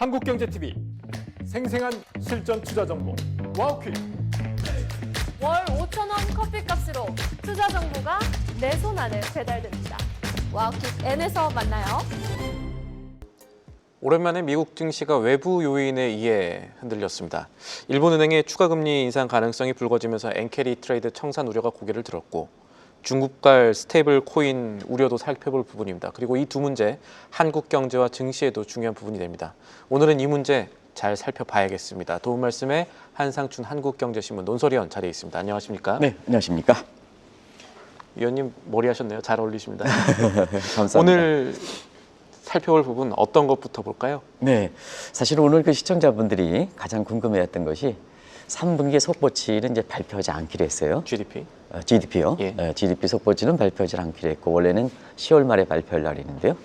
한국경제TV 생생한 실전 투자 정보 와우퀴. 월 5,000원 커피값으로 투자 정보가 내 손 안에 배달됩니다. 와우킥 N에서 만나요. 오랜만에 미국 증시가 외부 요인에 의해 흔들렸습니다. 일본은행의 추가 금리 인상 가능성이 불거지면서 엔캐리 트레이드 청산 우려가 고개를 들었고, 중국발 스테이블 코인 우려도 살펴볼 부분입니다. 그리고 이 두 문제, 한국 경제와 증시에도 중요한 부분이 됩니다. 오늘은 이 문제 잘 살펴봐야겠습니다. 도움 말씀에 한상춘 한국경제신문 논설위원 자리에 있습니다. 안녕하십니까? 네, 안녕하십니까? 위원님 머리 하셨네요. 잘 어울리십니다. 감사합니다. 오늘 살펴볼 부분 어떤 것부터 볼까요? 네, 사실 오늘 그 시청자분들이 가장 궁금해했던 것이 3분기 속보치는 이제 발표하지 않기로 했어요. GDP? GDP요. 예. GDP 속보치는 발표하지 않기로 했고, 원래는 10월 말에 발표할 날이는데요.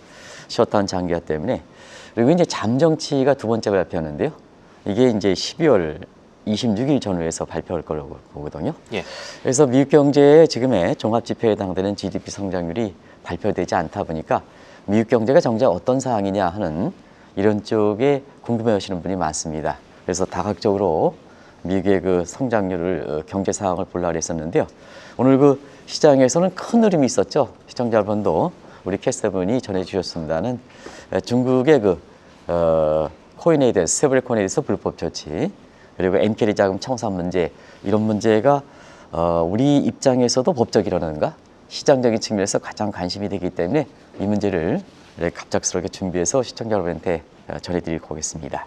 셧다운 장기화 때문에. 그리고 이제 잠정치가 두 번째 발표하는데요. 이게 이제 12월 26일 전후에서 발표할 거라고 보거든요. 예. 그래서 미국 경제의 지금의 종합지표에 해당되는 GDP 성장률이 발표되지 않다 보니까 미국 경제가 정작 어떤 상황이냐 하는 이런 쪽에 궁금해하시는 분이 많습니다. 그래서 다각적으로 미국의 그 성장률을 경제 상황을 보려고 했었는데요. 오늘 그 시장에서는 큰 흐름이 있었죠. 시청자 여러분도 우리 캐스터분이 전해주셨습니다는 중국의 그 코인에 대해서 스테이블 코인에 대해서 불법 조치, 그리고 엔캐리 자금 청산 문제, 이런 문제가 우리 입장에서도 법적이라는가 시장적인 측면에서 가장 관심이 되기 때문에 이 문제를 갑작스럽게 준비해서 시청자 여러분한테 전해드리고 오겠습니다.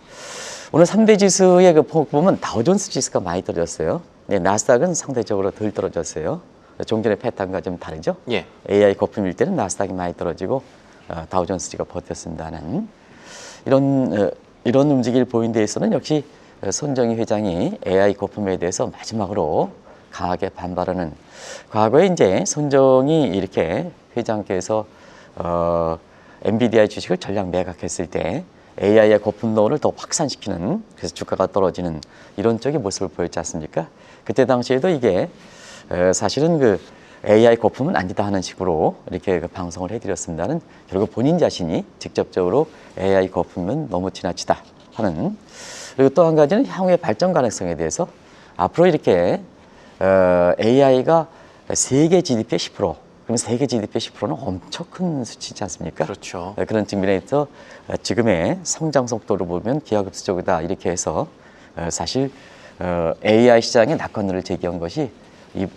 오늘 3대 지수의 그 보면 다우존스 지수가 많이 떨어졌어요. 네, 나스닥은 상대적으로 덜 떨어졌어요. 종전의 패턴과 좀 다르죠? 예. AI 거품일 때는 나스닥이 많이 떨어지고 다우존스가 버텼습니다는 이런 움직임을 보인 데에서는 역시 손정희 회장이 AI 거품에 대해서 마지막으로 강하게 반발하는, 과거에 이제 손정희 이렇게 회장께서 엔비디아의 주식을 전량 매각했을 때 AI의 거품론을 더 확산시키는, 그래서 주가가 떨어지는 이런 쪽의 모습을 보였지 않습니까? 그때 당시에도 이게 사실은 그 AI 거품은 아니다 하는 식으로 이렇게 방송을 해드렸습니다는, 결국 본인 자신이 직접적으로 AI 거품은 너무 지나치다 하는. 그리고 또 한 가지는 향후의 발전 가능성에 대해서 앞으로 이렇게 AI가 세계 GDP의 10%, 그럼 세계 GDP의 10%는 엄청 큰 수치지 않습니까? 그렇죠. 그런 측면에서 지금의 성장 속도를 보면 기하급수적이다 이렇게 해서 사실 AI 시장의 낙관론을 제기한 것이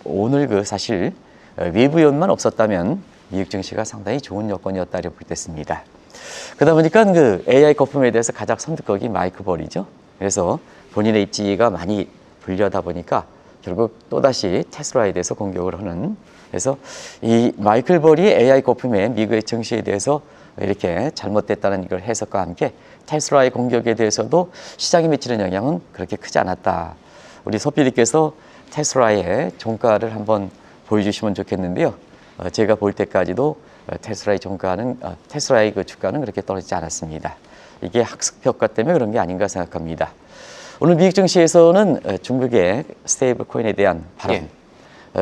오늘 그 사실 외부 요인만 없었다면 미국 증시가 상당히 좋은 여건이었다고 볼 때 있습니다. 그러다 보니까 그 AI 거품에 대해서 가장 선두국이 마이클 버리죠. 그래서 본인의 입지가 많이 불리하다 보니까 결국 또다시 테슬라에 대해서 공격을 하는, 그래서 이 마이클 버리의 AI 거품에 미국의 증시에 대해서 이렇게 잘못됐다는 이걸 해석과 함께 테슬라의 공격에 대해서도 시장에 미치는 영향은 그렇게 크지 않았다. 우리 소피디께서 테슬라의 종가를 한번 보여주시면 좋겠는데요. 제가 볼 때까지도 테슬라의 종가는 테슬라의 그 주가는 그렇게 떨어지지 않았습니다. 이게 학습 효과 때문에 그런 게 아닌가 생각합니다. 오늘 미국 증시에서는 중국의 스테이블 코인에 대한 발언,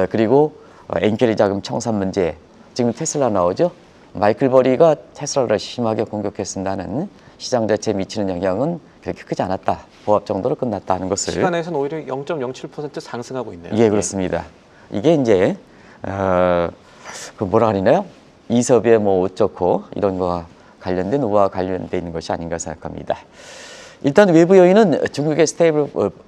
그리고 엔캐리 자금 청산 문제, 지금 테슬라 나오죠? 마이클 버리가 테슬라를 심하게 공격했습니다는 시장 자체에 미치는 영향은 그렇게 크지 않았다. 보합 정도로 끝났다 하는 것을. 시간에서는 오히려 0.07% 상승하고 있네요. 예, 그렇습니다. 이게 이제 그 뭐라 그러나요? 이섭의 뭐 어쩌고 이런 거와 관련된 우와 관련돼 있는 것이 아닌가 생각합니다. 일단 외부 요인은 중국의 스테이블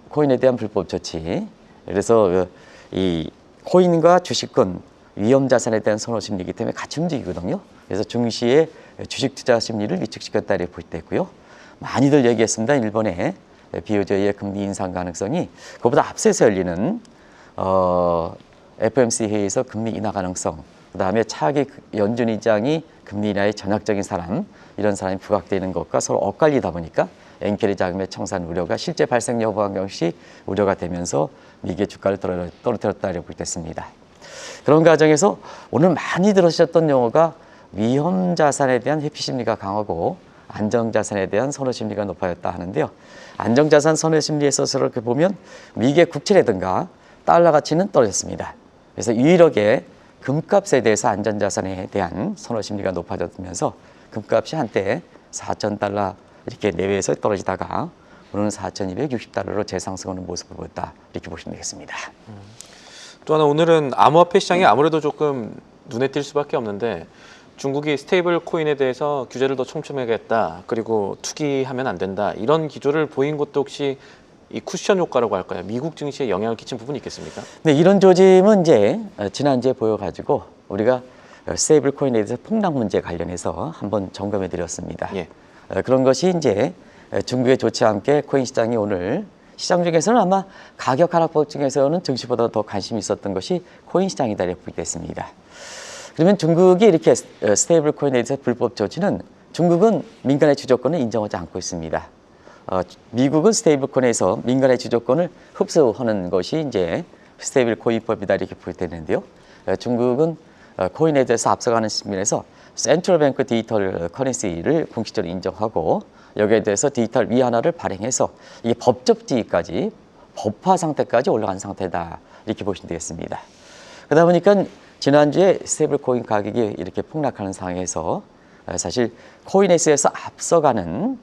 코인에 대한 불법 조치. 그래서 이 코인과 주식권, 위험 자산에 대한 선호 심리이기 때문에 같이 움직이거든요. 그래서 증시의 주식 투자 심리를 위축시켰다 이렇게 볼 때 있고요. 많이들 얘기했습니다. 일본의 BOJ의 금리 인상 가능성이 그보다 앞서서 열리는 FOMC 회의에서 금리 인하 가능성, 그다음에 차기 연준 의장이 금리 인하의 전략적인 사람, 이런 사람이 부각되는 것과 서로 엇갈리다 보니까 엔캐리 자금의 청산 우려가 실제 발생 여부와 역시 우려가 되면서 미국의 주가를 떨어뜨렸다 이렇게 볼 때 있습니다. 그런 과정에서 오늘 많이 들으셨던 용어가 위험 자산에 대한 회피 심리가 강하고 안정 자산에 대한 선호 심리가 높아졌다 하는데요. 안정 자산 선호 심리에 있어서 이렇게 보면 미국의 국채라든가 달러 가치는 떨어졌습니다. 그래서 유일하게 금값에 대해서 안전 자산에 대한 선호 심리가 높아졌면서 금값이 한때 4,000달러 이렇게 내외에서 떨어지다가 오늘은 4,260달러로 재상승하는 모습을 보였다 이렇게 보시면 되겠습니다. 또 하나 오늘은 암호화폐 시장이 아무래도 조금 눈에 띌 수밖에 없는데 중국이 스테이블 코인에 대해서 규제를 더 촘촘하겠다. 그리고 투기하면 안 된다. 이런 기조를 보인 것도 혹시 이 쿠션 효과라고 할까요? 미국 증시에 영향을 끼친 부분이 있겠습니까? 네, 이런 조짐은 이제 지난주에 보여가지고 우리가 스테이블 코인에 대해서 폭락 문제 관련해서 한번 점검해 드렸습니다. 예. 그런 것이 이제 중국의 조치와 함께 코인 시장이 오늘 시장 중에서는 아마 가격 하락폭 중에서는 증시보다 더 관심이 있었던 것이 코인 시장이다 이렇게 보게 됐습니다. 그러면 중국이 이렇게 스테이블 코인에 대해서 불법 조치는 중국은 민간의 주도권을 인정하지 않고 있습니다. 미국은 스테이블 코인에서 민간의 주도권을 흡수하는 것이 이제 스테이블 코인법이다 이렇게 보여되는데요. 중국은 코인에 대해서 앞서가는 측면에서 센트럴 뱅크 디지털 커런시를 공식적으로 인정하고 여기에 대해서 디지털 위안화를 발행해서 이게 법적 지위까지 법화 상태까지 올라간 상태다 이렇게 보시면 되겠습니다. 그러다 보니까 지난주에 스테이블 코인 가격이 이렇게 폭락하는 상황에서 사실 코인에스에서 앞서가는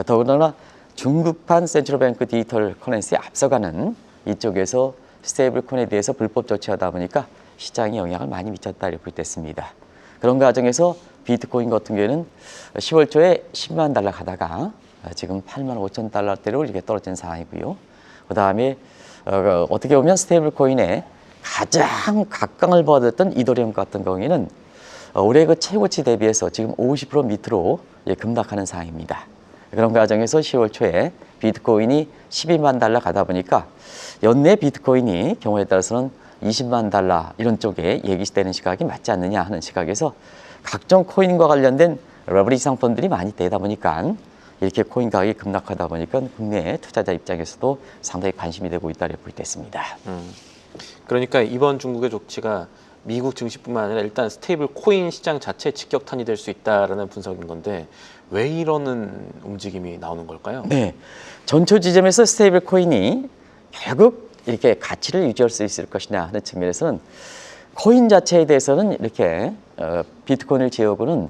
더군다나 중국판 센트럴 뱅크 디지털 커런시에 앞서가는 이쪽에서 스테이블 코인에 대해서 불법 조치하다 보니까 시장에 영향을 많이 미쳤다 이렇게 됐습니다. 그런 과정에서 비트코인 같은 경우에는 10월 초에 10만 달러 가다가 지금 8만 5천 달러대로 이렇게 떨어진 상황이고요. 그 다음에 어떻게 보면 스테이블 코인의 가장 각광을 받았던 이더리움 같은 경우에는 올해 그 최고치 대비해서 지금 50% 밑으로 급락하는 상황입니다. 그런 과정에서 10월 초에 비트코인이 12만 달러 가다 보니까 연내 비트코인이 경우에 따라서는 20만 달러 이런 쪽에 예기되는 시각이 맞지 않느냐 하는 시각에서 각종 코인과 관련된 레버리지 상품들이 많이 되다 보니까 이렇게 코인 가격이 급락하다 보니까 국내 투자자 입장에서도 상당히 관심이 되고 있다 이렇게 보겠습니다. 그러니까 이번 중국의 조치가 미국 증시뿐만 아니라 일단 스테이블 코인 시장 자체에 직격탄이 될 수 있다라는 분석인 건데 왜 이러는 움직임이 나오는 걸까요? 네, 전초 지점에서 스테이블 코인이 결국 이렇게 가치를 유지할 수 있을 것이냐 하는 측면에서는 코인 자체에 대해서는 이렇게 비트코인을 제외하고는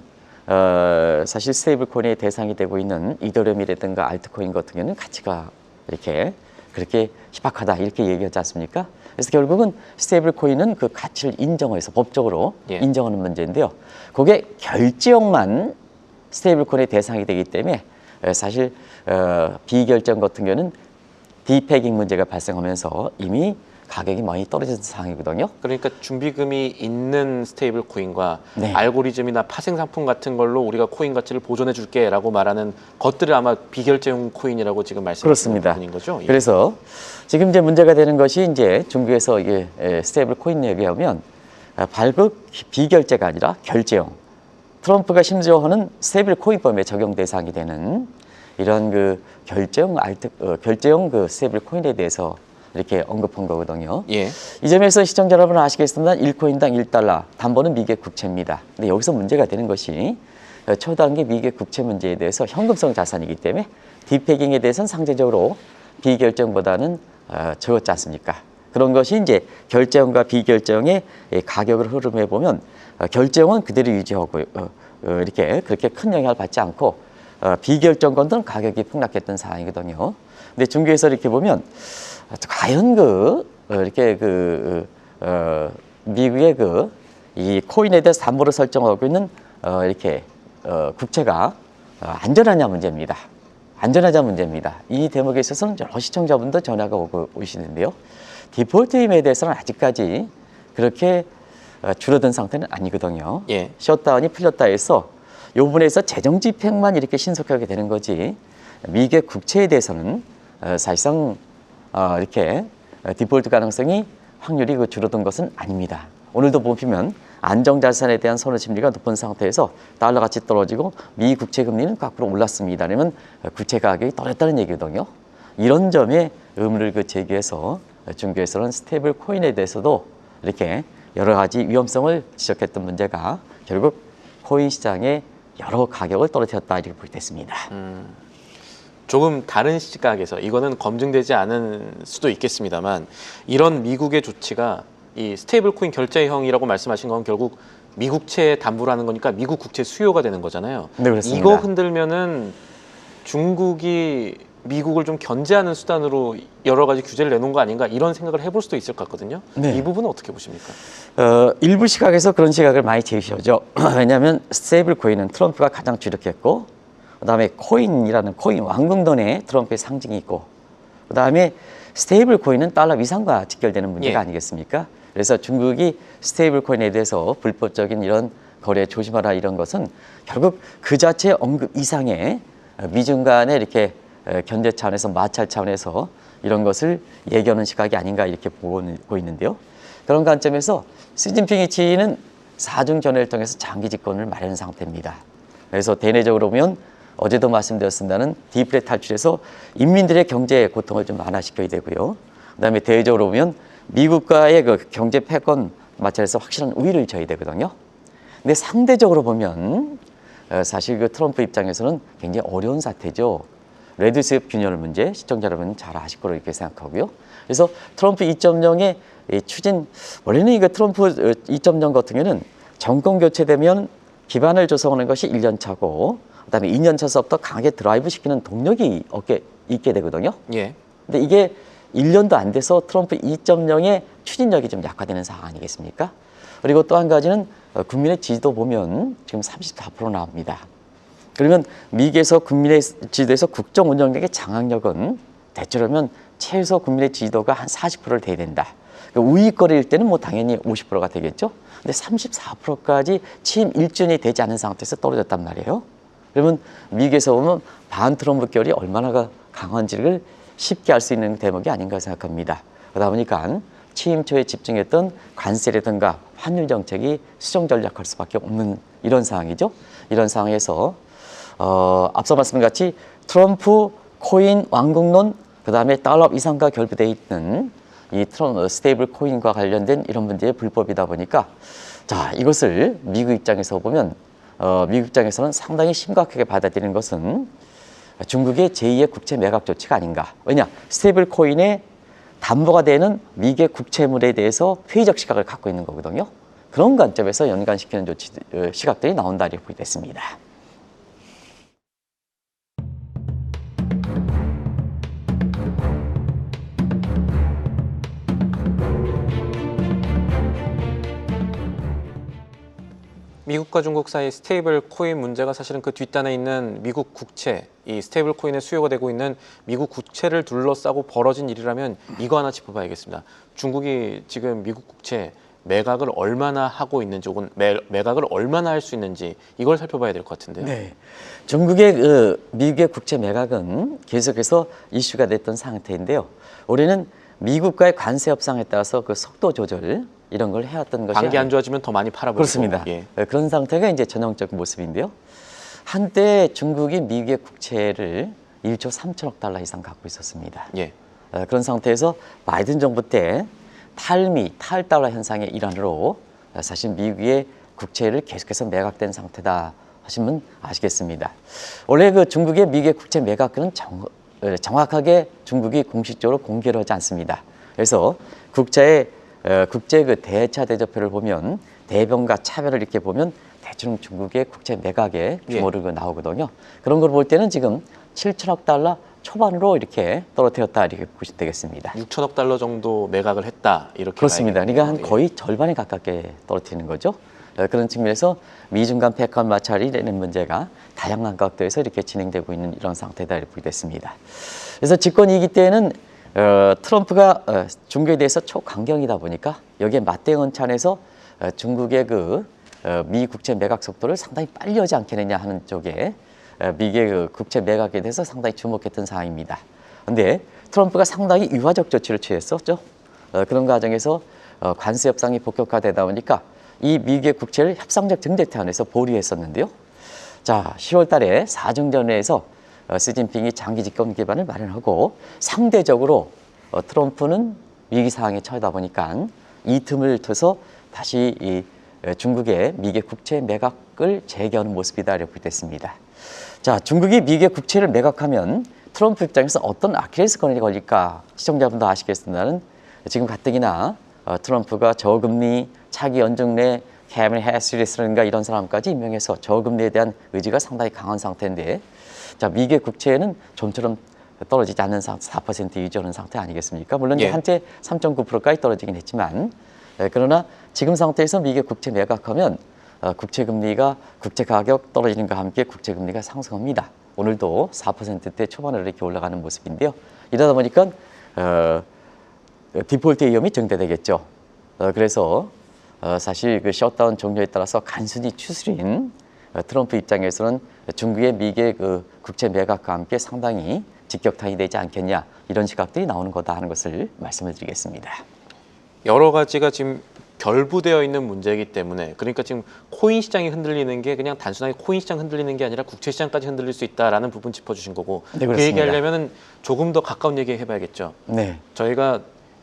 사실 스테이블 코인의 대상이 되고 있는 이더리움이라든가 알트코인 같은 경우는 가치가 이렇게 그렇게 희박하다 이렇게 얘기하지 않습니까? 그래서 결국은 스테이블 코인은 그 가치를 인정해서 법적으로 인정하는 문제인데요. 그게 결제형만 스테이블 코인의 대상이 되기 때문에 사실 비결정 같은 경우는 디패깅 문제가 발생하면서 이미 가격이 많이 떨어진 상황이거든요. 그러니까 준비금이 있는 스테이블 코인과 네. 알고리즘이나 파생 상품 같은 걸로 우리가 코인 가치를 보존해 줄게라고 말하는 것들을 아마 비결제형 코인이라고 지금 말씀하시는 그렇습니다. 부분인 거죠? 예. 그래서 지금 이제 문제가 되는 것이 이제 중국에서 이게 스테이블 코인 얘기하면 발급 비결제가 아니라 결제형. 트럼프가 심지어 하는 스테이블 코인법에 적용 대상이 되는 이런 그 결제형 그 스테이블 코인에 대해서 이렇게 언급한 거거든요. 예. 이 점에서 시청자 여러분 아시겠습니다. 1코인당 1달러, 담보는 미개 국채입니다. 근데 여기서 문제가 되는 것이 초단기 미개 국채 문제에 대해서 현금성 자산이기 때문에 디패깅에 대해서는 상대적으로 비결정보다는 적었지 않습니까? 그런 것이 이제 결제형과 비결제형의 가격을 흐름해 보면 결제형은 그대로 유지하고 이렇게 그렇게 큰 영향을 받지 않고 비결정 건들은 가격이 폭락했던 상황이거든요. 근데 중국에서 이렇게 보면 과연 이렇게 미국의 이 코인에 대해서 담보를 설정하고 있는 이렇게 국채가 안전하냐 문제입니다. 안전하냐 문제입니다. 이 대목에 있어서는 여러 시청자분도 전화가 오고 오시는데요. 디폴트 임에 대해서는 아직까지 그렇게 줄어든 상태는 아니거든요. 예. 셧다운이 풀렸다 해서 이 부분에서 재정 집행만 이렇게 신속하게 되는 거지 미개 국채에 대해서는 사실상 이렇게 디폴트 가능성이 확률이 줄어든 것은 아닙니다. 오늘도 보시면 안정자산에 대한 선호 심리가 높은 상태에서 달러 가치 떨어지고 미 국채 금리는 거꾸로 올랐습니다. 그러면 국채 가격이 떨어졌다는 얘기거든요. 이런 점에 의문을 제기해서 중국에서는 스테이블 코인에 대해서도 이렇게 여러 가지 위험성을 지적했던 문제가 결국 코인 시장의 여러 가격을 떨어뜨렸다 이렇게 보겠습니다. 조금 다른 시각에서 이거는 검증되지 않은 수도 있겠습니다만 이런 미국의 조치가 이 스테이블 코인 결제형이라고 말씀하신 건 결국 미국채 담보라는 거니까 미국 국채 수요가 되는 거잖아요. 네, 그렇습니다. 이거 흔들면은 중국이 미국을 좀 견제하는 수단으로 여러 가지 규제를 내놓은 거 아닌가 이런 생각을 해볼 수도 있을 것 같거든요. 네. 이 부분은 어떻게 보십니까? 일부 시각에서 그런 시각을 많이 제시하죠. 왜냐하면 스테이블 코인은 트럼프가 가장 주력했고, 그다음에 코인이라는 코인 왕궁돈에 트럼프의 상징이 있고, 그다음에 스테이블 코인은 달러 위상과 직결되는 문제가 예. 아니겠습니까? 그래서 중국이 스테이블 코인에 대해서 불법적인 이런 거래 조심하라 이런 것은 결국 그 자체 언급 이상의 미중 간의 이렇게 견제 차원에서 마찰 차원에서 이런 것을 얘기하는 시각이 아닌가 이렇게 보고 있는데요. 그런 관점에서 시진핑이 지휘는 4중 견해를 통해서 장기 집권을 마련한 상태입니다. 그래서 대내적으로 보면 어제도 말씀드렸습니다는 디플레 탈출해서 인민들의 경제 고통을 좀 완화시켜야 되고요. 그다음에 대외적으로 보면 미국과의 그 경제 패권 마찰에서 확실한 우위를 줘야 되거든요. 근데 상대적으로 보면 사실 그 트럼프 입장에서는 굉장히 어려운 사태죠. 레드스왑 균열 문제, 시청자 여러분 잘 아실 거로 이렇게 생각하고요. 그래서 트럼프 2.0의 추진, 원래는 이거 트럼프 2.0 같은 경우는 정권 교체되면 기반을 조성하는 것이 1년 차고, 그다음에 2년 차서부터 강하게 드라이브 시키는 동력이 있게 되거든요. 예. 근데 이게 1년도 안 돼서 트럼프 2.0의 추진력이 좀 약화되는 상황 아니겠습니까? 그리고 또 한 가지는 국민의 지지도 보면 지금 34% 나옵니다. 그러면 미국에서 국민의 지지도에서 국정 운영력의 장악력은 대체로면 최소 국민의 지지도가 한 40%를 돼야 된다. 그러니까 우위거리일 때는 뭐 당연히 50%가 되겠죠. 근데 34%까지 취임 1주년이 되지 않은 상태에서 떨어졌단 말이에요. 그러면 미국에서 보면 반 트럼프 결이 얼마나 강한지를 쉽게 알 수 있는 대목이 아닌가 생각합니다. 그러다 보니까 취임 초에 집중했던 관세라든가 환율 정책이 수정 전략할 수밖에 없는 이런 상황이죠. 이런 상황에서 앞서 말씀드린 같이 트럼프 코인 왕국론, 그다음에 달러 이상과 결부되어 있는 이 스테이블 코인과 관련된 이런 문제의 불법이다 보니까 자, 이것을 미국 입장에서 보면 미국 입장에서는 상당히 심각하게 받아들이는 것은 중국의 제2의 국채 매각 조치가 아닌가. 왜냐, 스테이블 코인의 담보가 되는 미국의 국채물에 대해서 회의적 시각을 갖고 있는 거거든요. 그런 관점에서 연관시키는 시각들이 나온다 이렇게 보겠습니다. 미국과 중국 사이 스테이블 코인 문제가 사실은 그 뒷단에 있는 미국 국채, 이 스테이블 코인의 수요가 되고 있는 미국 국채를 둘러싸고 벌어진 일이라면 이거 하나 짚어봐야겠습니다. 중국이 지금 미국 국채 매각을 얼마나 하고 있는지 혹은 매각을 얼마나 할 수 있는지 이걸 살펴봐야 될 것 같은데요. 네, 중국의 미국의 국채 매각은 계속해서 이슈가 됐던 상태인데요. 올해는 미국과의 관세 협상에 따라서 그 속도 조절 이런 걸 해왔던 것이 관계 안 좋아지면 더 많이 팔아버리고. 그렇습니다. 예. 그런 상태가 이제 전형적 모습인데요. 한때 중국이 미국의 국채를 1조 3천억 달러 이상 갖고 있었습니다. 예. 그런 상태에서 바이든 정부 때 탈달러 현상의 일환으로 사실 미국의 국채를 계속해서 매각된 상태다 하시면 아시겠습니다. 원래 그 중국의 미국의 국채 매각은 정확하게 중국이 공식적으로 공개를 하지 않습니다. 그래서 국제 그 대차 대조표를 보면 대변과 차변을 이렇게 보면 대충 중국의 국채 매각의 규모를 나오거든요. 그런 걸 볼 때는 지금 7천억 달러 초반으로 이렇게 떨어뜨렸다 이렇게 보시면 되겠습니다. 6천억 달러 정도 매각을 했다 이렇게. 그렇습니다. 그러니까 한 예. 거의 절반에 가깝게 떨어뜨리는 거죠. 그런 측면에서 미중 간 패권 마찰이 되는 문제가 다양한 각도에서 이렇게 진행되고 있는 이런 상태다 이렇게 보겠습니다. 그래서 집권이기 때는 트럼프가 중국에 대해서 초강경이다 보니까 여기에 맞대응한 차원에서 중국의 미 국채 매각 속도를 상당히 빨리 하지 않겠느냐 하는 쪽에 미국의 그 국채 매각에 대해서 상당히 주목했던 상황입니다. 그런데 트럼프가 상당히 유화적 조치를 취했었죠. 그런 과정에서 관세 협상이 본격화되다 보니까 이 미국의 국채를 협상적 증대태 안에서 보류했었는데요. 자, 10월 달에 4중 전회에서 시진핑이 장기 집권 기반을 마련하고 상대적으로 트럼프는 위기 상황에 처하다 보니까 이 틈을 터서 다시 이 중국의 미국의 국채 매각을 재개하는 모습이다 이렇게 됐습니다. 자, 중국이 미국의 국채를 매각하면 트럼프 입장에서 어떤 아킬레스건이 걸릴까 시청자분도 아시겠습니다는 지금 가뜩이나 트럼프가 저금리, 차기 연준내 캐머런 해리스라든가 이런 사람까지 임명해서 저금리에 대한 의지가 상당히 강한 상태인데 자, 미국의 국채는 좀처럼 떨어지지 않는 4% 유지하는 상태 아니겠습니까? 물론 예. 한때 3.9%까지 떨어지긴 했지만 그러나 지금 상태에서 미국의 국채 매각하면 국채 금리가 국채 가격 떨어지는 것과 함께 국채 금리가 상승합니다. 오늘도 4%대 초반으로 이렇게 올라가는 모습인데요. 이러다 보니까 디폴트 위험이 증대되겠죠. 그래서 사실 그 셧다운 종료에 따라서 간순히 추스린 트럼프 입장에서는 중국의 미국의 그 국채 매각과 함께 상당히 직격탄이 되지 않겠냐 이런 시각들이 나오는 거다 하는 것을 말씀을 드리겠습니다. 여러 가지가 지금 결부되어 있는 문제이기 때문에 그러니까 지금 코인 시장이 흔들리는 게 그냥 단순하게 코인 시장 흔들리는 게 아니라 국채 시장까지 흔들릴 수 있다라는 부분 짚어주신 거고 네, 그 그렇습니다. 얘기하려면 조금 더 가까운 얘기 해봐야겠죠. 네. 저희가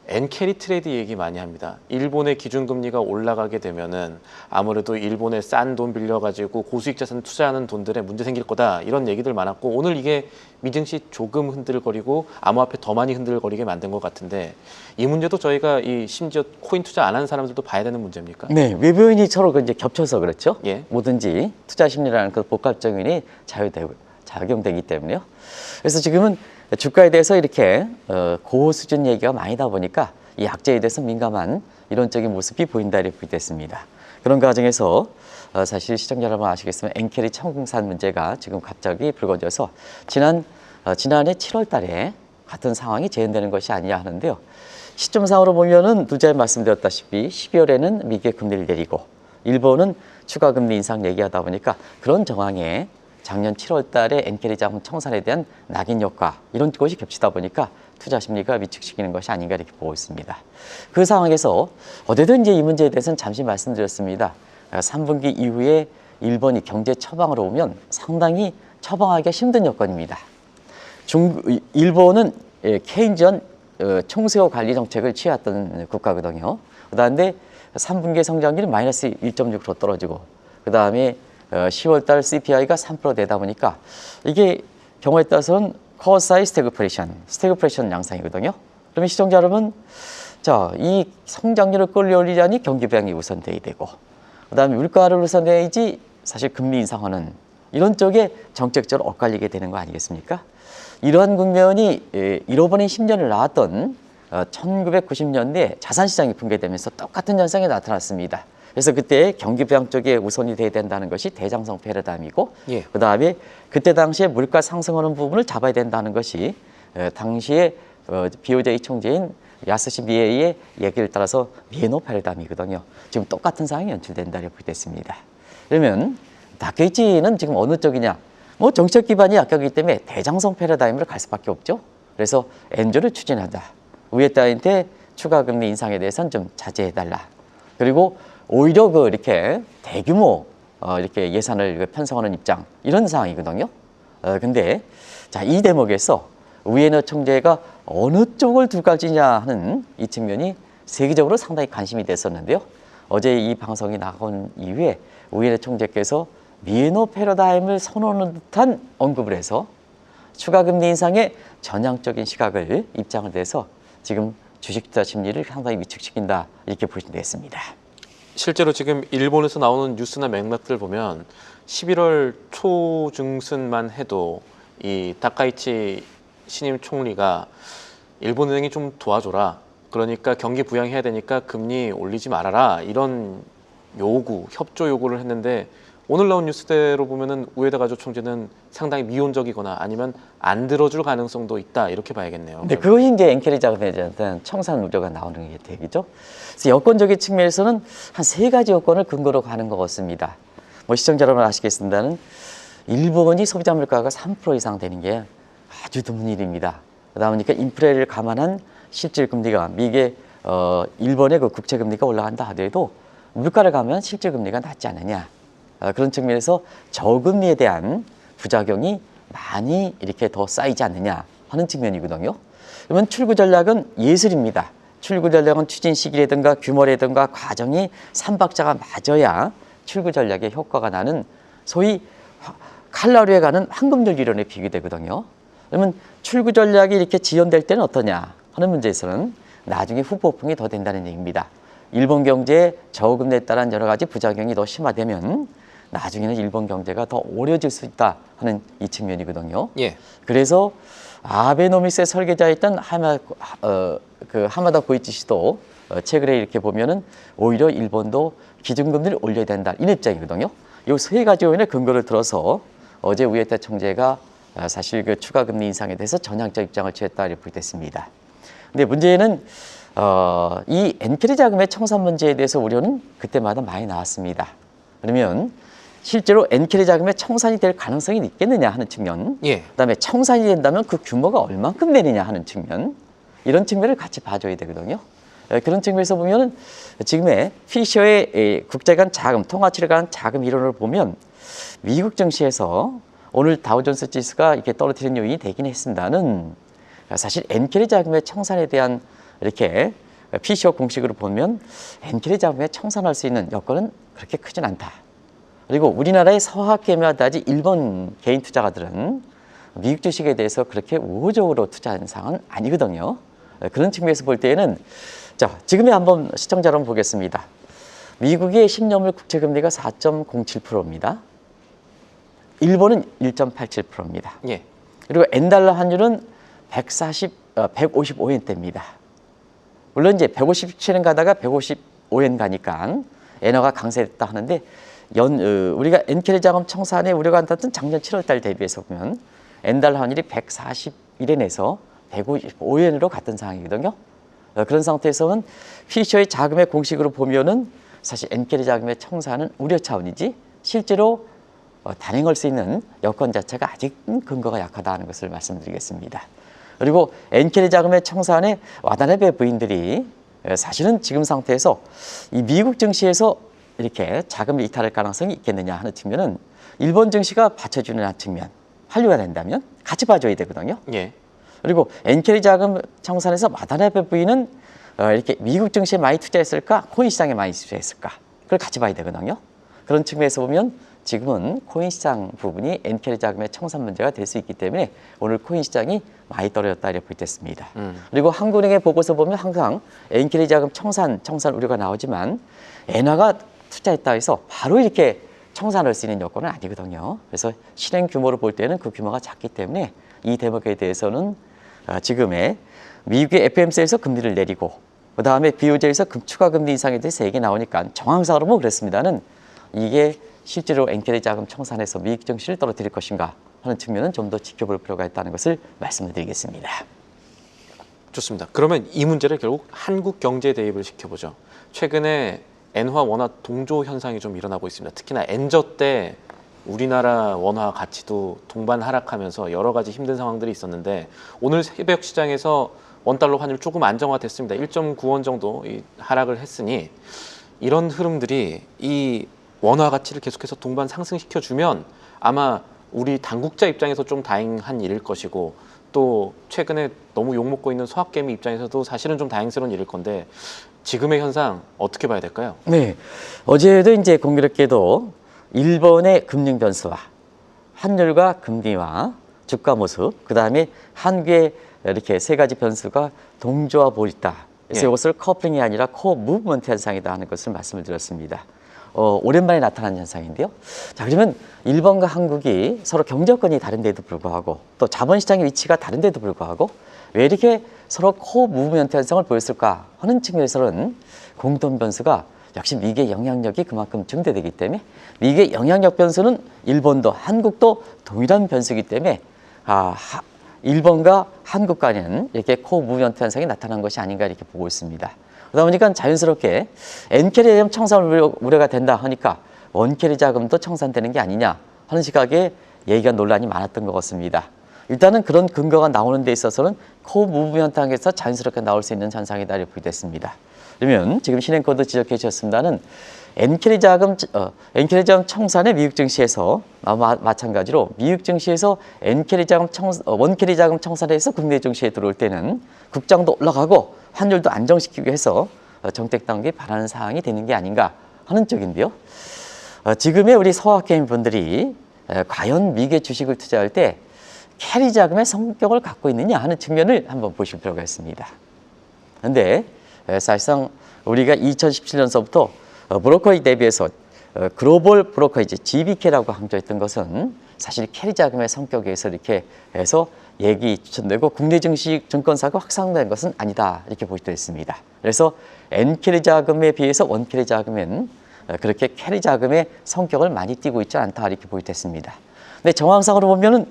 엔캐리 트레이드 얘기 많이 합니다. 일본의 기준금리가 올라가게 되면은 아무래도 일본에 싼 돈 빌려가지고 고수익 자산 투자하는 돈들에 문제 생길 거다 이런 얘기들 많았고 오늘 이게 미증시 조금 흔들거리고 암호화폐 더 많이 흔들거리게 만든 것 같은데 이 문제도 저희가 이 심지어 코인 투자 안 하는 사람들도 봐야 되는 문제입니까? 네, 외부인이 서로 이제 겹쳐서 그렇죠. 예. 뭐든지 투자 심리라는 그 복합적 요인이 작용되기 때문에요. 그래서 지금은 주가에 대해서 이렇게 고수준 얘기가 많이다 보니까 이 악재에 대해서 민감한 이론적인 모습이 보인다 이렇게 됐습니다. 그런 과정에서 사실 시청자 여러분 아시겠지만 엔캐리 청산 문제가 지금 갑자기 불거져서 지난해 7월 달에 같은 상황이 재현되는 것이 아니냐 하는데요. 시점상으로 보면은 누제 말씀드렸다시피 12월에는 미국의 금리를 내리고 일본은 추가 금리 인상 얘기하다 보니까 그런 정황에 작년 7월 달에 엔캐리 자금 청산에 대한 낙인 효과 이런 것이 겹치다 보니까 투자 심리가 위축시키는 것이 아닌가 이렇게 보고 있습니다. 그 상황에서 어제도 이제 이 문제에 대해서는 잠시 말씀드렸습니다. 3분기 이후에 일본이 경제 처방으로 오면 상당히 처방하기가 힘든 여건입니다. 일본은 케인지언 총수요 관리 정책을 취해왔던 국가거든요. 그다음에 3분기 성장률이 마이너스 1.6% 떨어지고 그다음에 10월 달 CPI가 3% 되다 보니까 이게 경우에 따라서는 코어 사이 스태그플레이션 양상이거든요. 그러면 시청자 여러분, 자, 이 성장률을 끌어올리자니 경기 부양이 우선돼야 되고 그다음에 물가를 우선해야지 사실 금리 인상하는 이런 쪽에 정책적으로 엇갈리게 되는 거 아니겠습니까? 이러한 국면이 잃어버린 10년을 나왔던 1990년대 자산시장이 붕괴되면서 똑같은 현상이 나타났습니다. 그래서 그때 경기 부양 쪽에 우선이 돼야 된다는 것이 대장성 패러다임이고 예. 그다음에 그때 당시에 물가 상승하는 부분을 잡아야 된다는 것이 당시에 BOJ 총재인 야스시 미에이의 얘기를 따라서 미에노 패러다임이거든요. 지금 똑같은 상황이 연출된다 이렇게 됐습니다. 그러면 다케이치는 지금 어느 쪽이냐? 뭐 정책 기반이 약하기 때문에 대장성 패러다임으로 갈 수밖에 없죠. 그래서 엔조를 추진하자. 위에 따위한테 추가 금리 인상에 대해서는 좀 자제해달라. 그리고 오히려 이렇게 대규모 이렇게 예산을 편성하는 입장 이런 상황이거든요. 근데 자, 이 대목에서 우에노 총재가 어느 쪽을 둘 것이냐 하는 이 측면이 세계적으로 상당히 관심이 됐었는데요. 어제 이 방송이 나온 이후에 우에노 총재께서 미에노 패러다임을 선언하는 듯한 언급을 해서 추가 금리 인상의 전향적인 시각을 입장을 내서 지금 주식 투자 심리를 상당히 위축시킨다 이렇게 보시면 되겠습니다. 실제로 지금 일본에서 나오는 뉴스나 맥락들을 보면 11월 초중순만 해도 이 다카이치 신임 총리가 일본은행이 좀 도와줘라. 그러니까 경기 부양해야 되니까 금리 올리지 말아라. 이런 요구, 협조 요구를 했는데 오늘 나온 뉴스대로 보면은 우에다 가조 총재는 상당히 미온적이거나 아니면 안 들어줄 가능성도 있다 이렇게 봐야겠네요. 네, 그것이 이제 엔캐리 자금에 대한 청산 우려가 나오는 게 되겠죠. 그래서 여건적인 측면에서는 한 3가지 여건을 근거로 가는 것 같습니다. 뭐 시청자 여러분 아시겠습니다는 일본이 소비자 물가가 3% 이상 되는 게 아주 드문 일입니다. 그러다 보니까 인플레를 감안한 실질 금리가 미국의 일본의 그 국채 금리가 올라간다 하더라도 물가를 가면 실질 금리가 낮지 않느냐. 그런 측면에서 저금리에 대한 부작용이 많이 이렇게 더 쌓이지 않느냐 하는 측면이거든요. 그러면 출구 전략은 예술입니다. 출구 전략은 추진 시기라든가 규모라든가 과정이 삼박자가 맞아야 출구 전략의 효과가 나는 소위 칼라류에 가는 황금률 이론에 비교되거든요. 그러면 출구 전략이 이렇게 지연될 때는 어떠냐 하는 문제에서는 나중에 후폭풍이 더 된다는 얘기입니다. 일본 경제의 저금리에 따른 여러 가지 부작용이 더 심화되면 나중에는 일본 경제가 더 어려워질 수 있다 하는 이 측면이거든요. 예. 그래서 아베노믹스의 설계자였던 하마다 고이치 씨도 최근에 이렇게 보면은 오히려 일본도 기준금리를 올려야 된다 이런 입장이거든요. 이 세 가지 요인의 근거를 들어서 어제 우에타 총재가 사실 그 추가 금리 인상에 대해서 전향적 입장을 취했다 이렇게 됐습니다. 근데 문제는 이 엔캐리 자금의 청산 문제에 대해서 우려는 그때마다 많이 나왔습니다. 그러면 실제로 엔캐리 자금의 청산이 될 가능성이 있겠느냐 하는 측면, 예. 그다음에 청산이 된다면 그 규모가 얼만큼 되느냐 하는 측면, 이런 측면을 같이 봐줘야 되거든요. 그런 측면에서 보면은 지금의 피셔의 국제간 자금, 통화치를 관한 자금 이론을 보면 미국 증시에서 오늘 다우존스 지수가 이렇게 떨어뜨리는 요인이 되긴 했습니다는 사실 엔캐리 자금의 청산에 대한 이렇게 피셔 공식으로 보면 엔캐리 자금에 청산할 수 있는 여건은 그렇게 크진 않다. 그리고 우리나라의 서학개미와다지 일본 개인 투자가들은 미국 주식에 대해서 그렇게 우호적으로 투자하는 상황은 아니거든요. 그런 측면에서 볼 때에는 자, 지금의 한번 시청자 여러분 보겠습니다. 미국의 10년물 국채금리가 4.07%입니다. 일본은 1.87%입니다. 예. 그리고 엔달러 환율은 155엔대입니다. 물론 이제 157엔 가다가 155엔 가니까 엔화가 강세됐다 하는데 우리가 엔캐리 자금 청산에 우려가 한다던 작년 7월 달 대비해서 보면 엔달러 환율이 141엔에서 155엔으로 같은 상황이거든요. 그런 상태에서는 피셔의 자금의 공식으로 보면은 사실 엔캐리 자금의 청산은 우려 차원이지 실제로 단행할 수 있는 여건 자체가 아직 근거가 약하다는 것을 말씀드리겠습니다. 그리고 엔캐리 자금의 청산에 와다나베 부인들이 사실은 지금 상태에서 이 미국 증시에서 이렇게 자금을 이탈할 가능성이 있겠느냐 하는 측면은 일본 증시가 받쳐주는 측면, 한류가 된다면 같이 봐줘야 되거든요. 예. 그리고 엔캐리 자금 청산에서 와다나베 부인은 이렇게 미국 증시에 많이 투자했을까, 코인 시장에 많이 투자했을까, 그걸 같이 봐야 되거든요. 그런 측면에서 보면 지금은 코인 시장 부분이 엔캐리 자금의 청산 문제가 될 수 있기 때문에 오늘 코인 시장이 많이 떨어졌다 이렇게 보겠습니다. 그리고 한국은행의 보고서 보면 항상 엔캐리 자금 청산 우려가 나오지만 엔화가 투자했다 해서 바로 이렇게 청산할 수 있는 여건은 아니거든요. 그래서 실행 규모로 볼 때는 그 규모가 작기 때문에 이 대목에 대해서는 지금의 미국의 FOMC에서 금리를 내리고 그 다음에 BOJ에서 추가 금리 인상에 대해서 얘기 나오니까 정황상으로 뭐 그렇습니다는 이게 실제로 엔캐리 자금 청산해서 미국 증시를 떨어뜨릴 것인가 하는 측면은 좀 더 지켜볼 필요가 있다는 것을 말씀을 드리겠습니다. 좋습니다. 그러면 이 문제를 결국 한국 경제에 대입을 시켜보죠. 최근에 엔화 원화 동조 현상이 좀 일어나고 있습니다. 특히나 엔저 때 우리나라 원화 가치도 동반 하락하면서 여러 가지 힘든 상황들이 있었는데 오늘 새벽 시장에서 원달러 환율 조금 안정화됐습니다. 1.9원 정도 하락을 했으니 이런 흐름들이 이 원화 가치를 계속해서 동반 상승시켜주면 아마 우리 당국자 입장에서 좀 다행한 일일 것이고 또 최근에 너무 욕먹고 있는 서학개미 입장에서도 사실은 좀 다행스러운 일일 건데 지금의 현상 어떻게 봐야 될까요? 네, 어제도 이제 공교롭게도 일본의 금융 변수와 환율과 금리와 주가 모습, 그 다음에 한국의 이렇게 세 가지 변수가 동조와 보있다. 그래서 예. 이것을 커플링이 아니라 코-무브먼트 현상이다 하는 것을 말씀을 드렸습니다. 오랜만에 나타난 현상인데요. 자, 그러면 일본과 한국이 서로 경제권이 다른데도 불구하고 또 자본시장의 위치가 다른데도 불구하고 왜 이렇게 서로 코-무브먼트 현상을 보였을까 하는 측면에서는 공통 변수가 역시 미국의 영향력이 그만큼 증대되기 때문에 미국의 영향력 변수는 일본도 한국도 동일한 변수이기 때문에 일본과 한국 간에는 이렇게 코-무브먼트 현상이 나타난 것이 아닌가 이렇게 보고 있습니다. 그러다 보니까 자연스럽게 엔캐리 자금 청산 우려가 된다 하니까 원캐리 자금도 청산되는 게 아니냐 하는 시각에 얘기가 논란이 많았던 것 같습니다. 일단은 그런 근거가 나오는 데 있어서는 코-무브먼트 현상에서 자연스럽게 나올 수 있는 현상이다 이렇게 보겠습니다. 그러면 지금 신행코드 지적해 주셨습니다는 엔캐리 자금 청산의 미국 증시에서 마찬가지로 미국 증시에서 원캐리 자금 청산해서 국내 증시에 들어올 때는 국장도 올라가고 환율도 안정시키기 위해서 정책 당국이 바라는 사항이 되는 게 아닌가 하는 쪽인데요. 지금의 우리 서학개미 분들이 과연 미국의 주식을 투자할 때 캐리 자금의 성격을 갖고 있느냐 하는 측면을 한번 보실 필요가 있습니다. 그런데 사실상 우리가 2017년서부터 브로커에 대비해서 글로벌 브로커리지 GBK라고 강조했던 것은 사실 캐리 자금의 성격에서 이렇게 해서 얘기 추천되고 국내 증권사가 확산된 것은 아니다 이렇게 볼 수 있습니다. 그래서 N캐리 자금에 비해서 원캐리 자금은 그렇게 캐리 자금의 성격을 많이 띠고 있지 않다 이렇게 볼 수 있습니다. 근데 정황상으로 보면은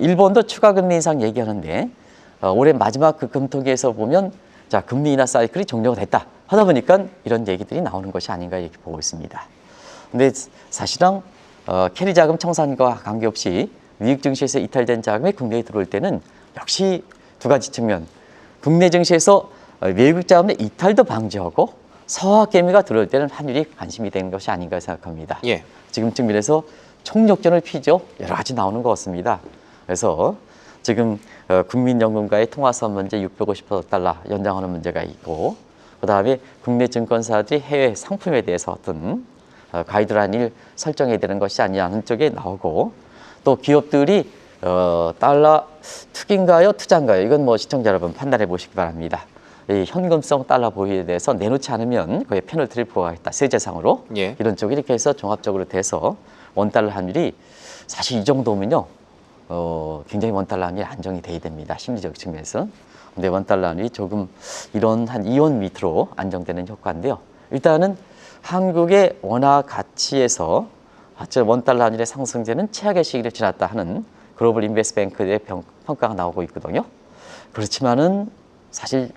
일본도 추가 금리 인상 얘기하는데 올해 마지막 그 금통위에서 보면 자 금리 인하 사이클이 종료가 됐다 하다 보니까 이런 얘기들이 나오는 것이 아닌가 이렇게 보고 있습니다. 근데 사실상 캐리 자금 청산과 관계없이 미국 증시에서 이탈된 자금이 국내에 들어올 때는 역시 두 가지 측면. 국내 증시에서 외국 자금의 이탈도 방지하고 서학 개미가 들어올 때는 환율이 관심이 되는 것이 아닌가 생각합니다. 예. 지금 측면에서 총력전을 피죠. 여러 가지 나오는 것 같습니다. 그래서 지금 국민연금과의 통화선 문제 650억 달러 연장하는 문제가 있고 그다음에 국내 증권사들이 해외 상품에 대해서 어떤 가이드라인을 설정해야 되는 것이 아니냐는 쪽에 나오고 또 기업들이 달러 투기인가요 투자인가요 이건 뭐 시청자 여러분 판단해 보시기 바랍니다. 이 현금성 달러 보유에 대해서 내놓지 않으면 거의 페널티를 부과하겠다 세제상으로 예. 이런 쪽이 이렇게 해서 종합적으로 돼서 원달러 환율이 사실 이 정도면요 굉장히 원달러 환율이 안정이 돼야 됩니다 심리적 측면에서. 근데 원달러 환율이 조금 이런 한 2원 밑으로 안정되는 효과인데요. 일단은 한국의 원화 가치에서 원달러 환율의 상승세는 최악의 시기를 지났다 하는 글로벌 인베스트뱅크의 평가가 나오고 있거든요. 그렇지만은 사실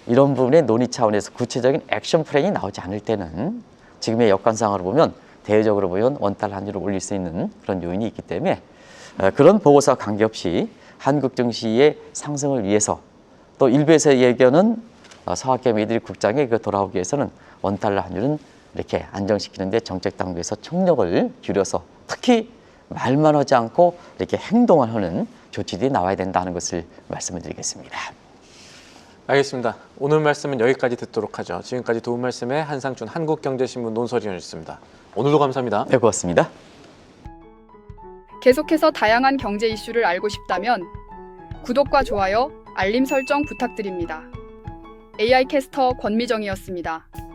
이런 부분의 논의 차원에서 구체적인 액션 플랜이 나오지 않을 때는 지금의 여건상으로 보면 대외적으로 보면 원달러 환율을 올릴 수 있는 그런 요인이 있기 때문에 그런 보고서와 관계없이 한국 증시의 상승을 위해서 또 일부에서 얘기하는 서학개미들이 국장에 돌아오기 위해서는 원달러 환율은 이렇게 안정시키는데 정책 당국에서 총력을 기울여서 특히 말만 하지 않고 이렇게 행동을 하는 조치들이 나와야 된다는 것을 말씀을 드리겠습니다. 알겠습니다. 오늘 말씀은 여기까지 듣도록 하죠. 지금까지 도움 말씀에 한상준 한국경제신문 논설위원이었습니다. 오늘도 감사합니다. 네, 고맙습니다. 계속해서 다양한 경제 이슈를 알고 싶다면 구독과 좋아요, 알림 설정 부탁드립니다. AI 캐스터 권미정이었습니다.